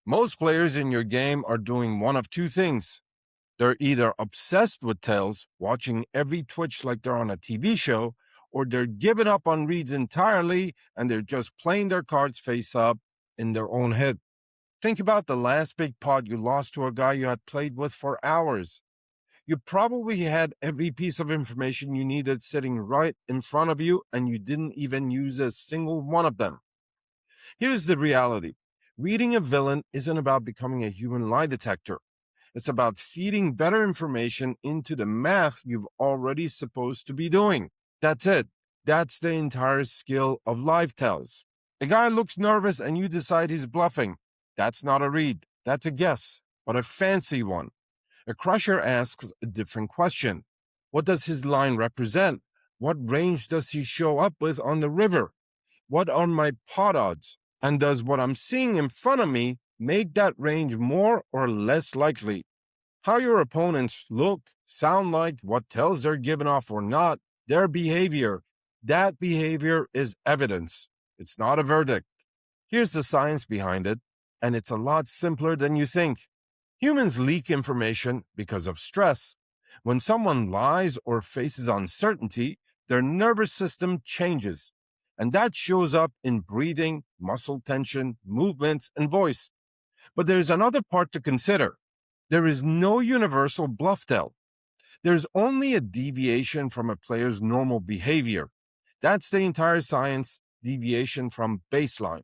Most players in your game are doing one of two things. They're either obsessed with tells, watching every twitch like they're on a TV show, or they're giving up on reads entirely and they're just playing their cards face up in their own head. Think about the last big pot you lost to a guy you had played with for hours. You probably had every piece of information you needed sitting right in front of you, and you didn't even use a single one of them. Here's the reality. Reading a villain isn't about becoming a human lie detector. It's about feeding better information into the math you've already supposed to be doing. That's it. That's the entire skill of live tells. A guy looks nervous and you decide he's bluffing. That's not a read. That's a guess, but a fancy one. A crusher asks a different question. What does his line represent? What range does he show up with on the river? What are my pot odds? And does what I'm seeing in front of me make that range more or less likely? How your opponents look, sound like, what tells they're giving off or not, their behavior. That behavior is evidence. It's not a verdict. Here's the science behind it, and it's a lot simpler than you think. Humans leak information because of stress. When someone lies or faces uncertainty, their nervous system changes. And that shows up in breathing, muscle tension, movements, and voice. But there's another part to consider. There is no universal bluff tell. There's only a deviation from a player's normal behavior. That's the entire science, deviation from baseline.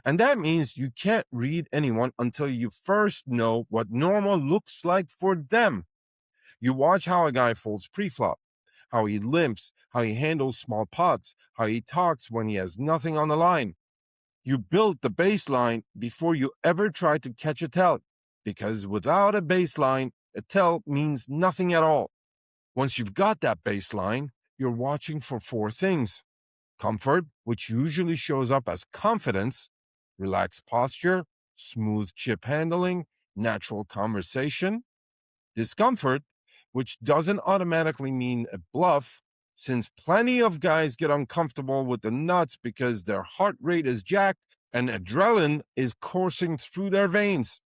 And that means you can't read anyone until you first know what normal looks like for them. You watch how a guy folds preflop, how he limps, how he handles small pots, how he talks when he has nothing on the line. You build the baseline before you ever try to catch a tell, because without a baseline, a tell means nothing at all. Once you've got that baseline, you're watching for four things. Comfort, which usually shows up as confidence, relaxed posture, smooth chip handling, natural conversation. Discomfort, which doesn't automatically mean a bluff, since plenty of guys get uncomfortable with the nuts because their heart rate is jacked and adrenaline is coursing through their veins.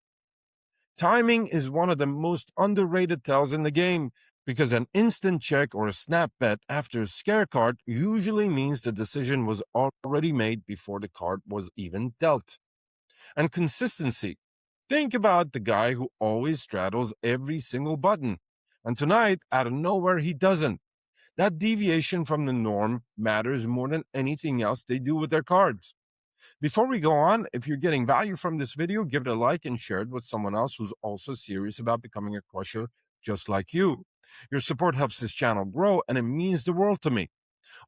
Timing is one of the most underrated tells in the game, because an instant check or a snap bet after a scare card usually means the decision was already made before the card was even dealt. And consistency. Think about the guy who always straddles every single button, and tonight, out of nowhere, he doesn't. That deviation from the norm matters more than anything else they do with their cards. Before we go on, if you're getting value from this video, give it a like and share it with someone else who's also serious about becoming a crusher just like you. Your support helps this channel grow, and it means the world to me.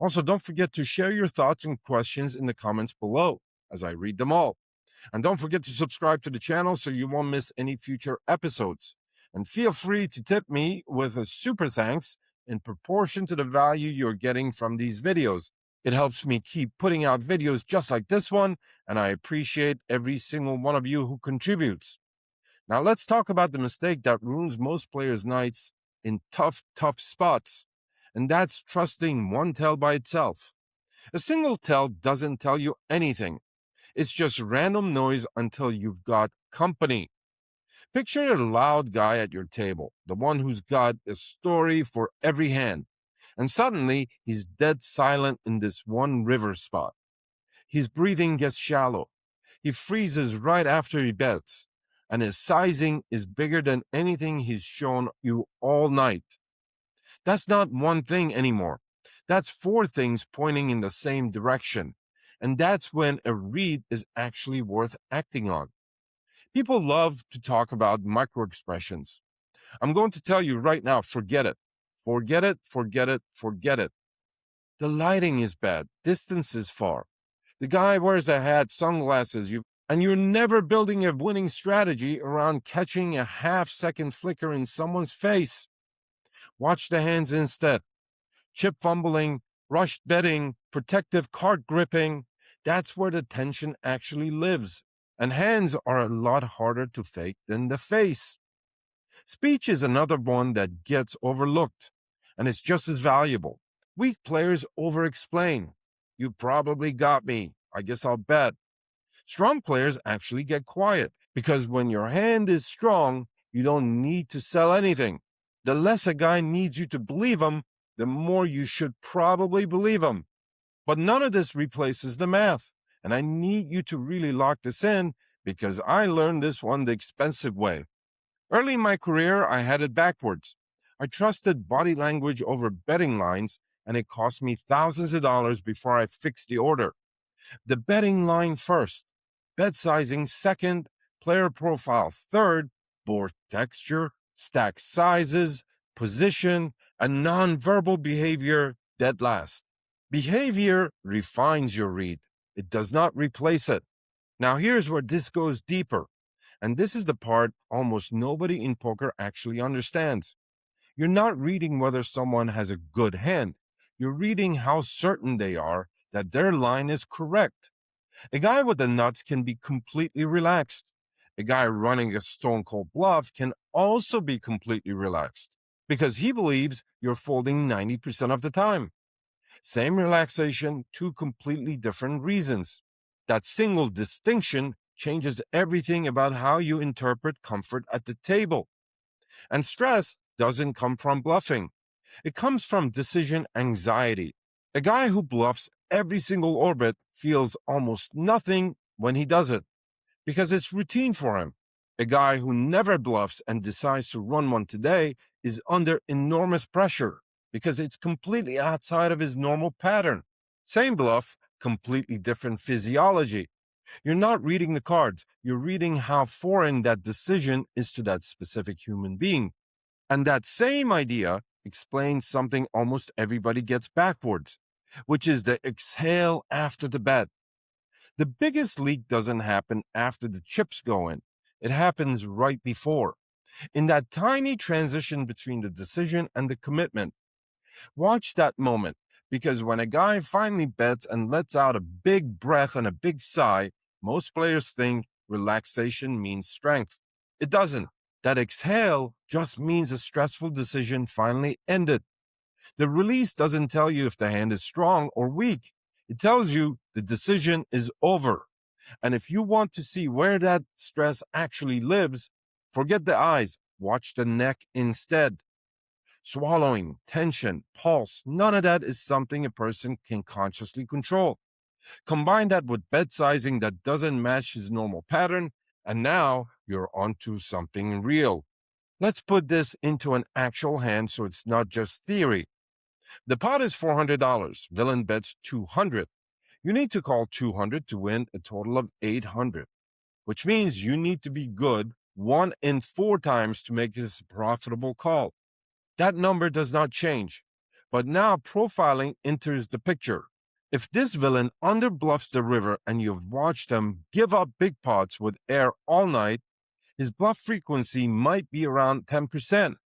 Also, don't forget to share your thoughts and questions in the comments below, as I read them all. And don't forget to subscribe to the channel so you won't miss any future episodes. And feel free to tip me with a super thanks in proportion to the value you're getting from these videos. It helps me keep putting out videos just like this one, and I appreciate every single one of you who contributes. Now let's talk about the mistake that ruins most players' nights in tough spots, and that's trusting one tell by itself. A single tell doesn't tell you anything. It's just random noise until you've got company. Picture a loud guy at your table, the one who's got a story for every hand. And suddenly, he's dead silent in this one river spot. His breathing gets shallow. He freezes right after he bets. And his sizing is bigger than anything he's shown you all night. That's not one thing anymore. That's four things pointing in the same direction. And that's when a read is actually worth acting on. People love to talk about microexpressions. I'm going to tell you right now, forget it. Forget it, forget it, forget it. The lighting is bad. Distance is far. The guy wears a hat, sunglasses, and you're never building a winning strategy around catching a half-second flicker in someone's face. Watch the hands instead. Chip fumbling, rushed betting, protective card gripping. That's where the tension actually lives. And hands are a lot harder to fake than the face. Speech is another one that gets overlooked, and it's just as valuable. Weak players over-explain. You probably got me. I guess I'll bet. Strong players actually get quiet because when your hand is strong, you don't need to sell anything. The less a guy needs you to believe him, the more you should probably believe him. But none of this replaces the math. And I need you to really lock this in because I learned this one the expensive way. Early in my career, I had it backwards. I trusted body language over betting lines, and it cost me thousands of dollars before I fixed the order. The betting line first, bet sizing second, player profile third, board texture, stack sizes, position, and nonverbal behavior dead last. Behavior refines your read. It does not replace it. Now here's where this goes deeper. And this is the part almost nobody in poker actually understands. You're not reading whether someone has a good hand. You're reading how certain they are that their line is correct. A guy with the nuts can be completely relaxed. A guy running a stone cold bluff can also be completely relaxed because he believes you're folding 90% of the time. Same relaxation, two completely different reasons. That single distinction changes everything about how you interpret comfort at the table. And stress doesn't come from bluffing. It comes from decision anxiety. A guy who bluffs every single orbit feels almost nothing when he does it because it's routine for him. A guy who never bluffs and decides to run one today is under enormous pressure because it's completely outside of his normal pattern. Same bluff, completely different physiology. You're not reading the cards, you're reading how foreign that decision is to that specific human being. And that same idea explains something almost everybody gets backwards, which is the exhale after the bet. The biggest leak doesn't happen after the chips go in. It happens right before, in that tiny transition between the decision and the commitment. Watch that moment, because when a guy finally bets and lets out a big breath and a big sigh, most players think relaxation means strength. It doesn't. That exhale just means a stressful decision finally ended. The release doesn't tell you if the hand is strong or weak. It tells you the decision is over. And if you want to see where that stress actually lives, forget the eyes, watch the neck instead. Swallowing, tension, pulse, none of that is something a person can consciously control. Combine that with bet sizing that doesn't match his normal pattern, and now you're onto something real. Let's put this into an actual hand so it's not just theory. The pot is $400. Villain bets 200. You need to call 200 to win a total of 800, which means you need to be good 1 in 4 times to make this a profitable call. That number does not change, but now profiling enters the picture. If this villain underbluffs the river and you've watched him give up big pots with air all night, his bluff frequency might be around 10%,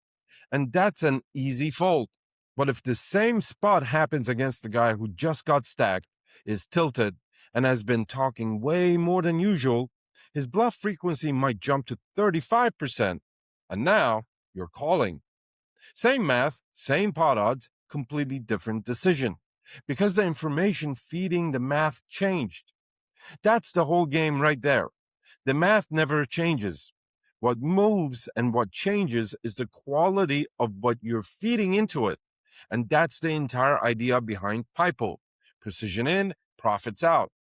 and that's an easy fold. But if the same spot happens against the guy who just got stacked, is tilted, and has been talking way more than usual, his bluff frequency might jump to 35%, and now you're calling. Same math, same pot odds, completely different decision, because the information feeding the math changed. That's the whole game right there. The math never changes. What moves and what changes is the quality of what you're feeding into it. And that's the entire idea behind PIPO. Precision in, profits out.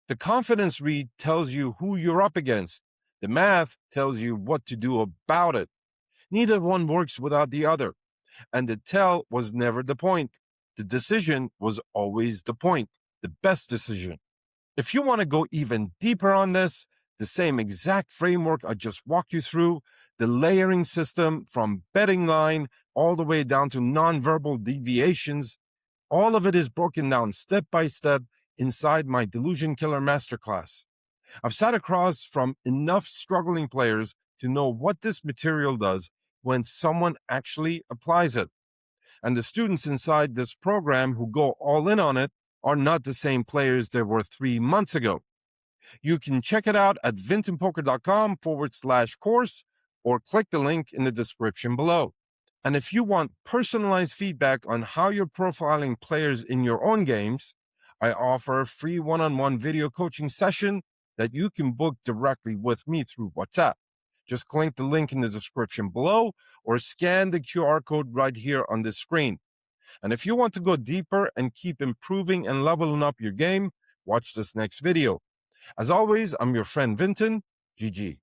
The confidence read tells you who you're up against. The math tells you what to do about it. Neither one works without the other. And the tell was never the point. The decision was always the point, the best decision. If you want to go even deeper on this, the same exact framework I just walked you through, the layering system from betting line all the way down to nonverbal deviations, all of it is broken down step by step inside my Delusion Killer Masterclass. I've sat across from enough struggling players to know what this material does when someone actually applies it. And the students inside this program who go all in on it are not the same players they were 3 months ago. You can check it out at vintonpoker.com/course or click the link in the description below. And if you want personalized feedback on how you're profiling players in your own games, I offer a free one-on-one video coaching session that you can book directly with me through WhatsApp. Just click the link in the description below or scan the QR code right here on the screen. And if you want to go deeper and keep improving and leveling up your game, watch this next video. As always, I'm your friend Vinton. GG.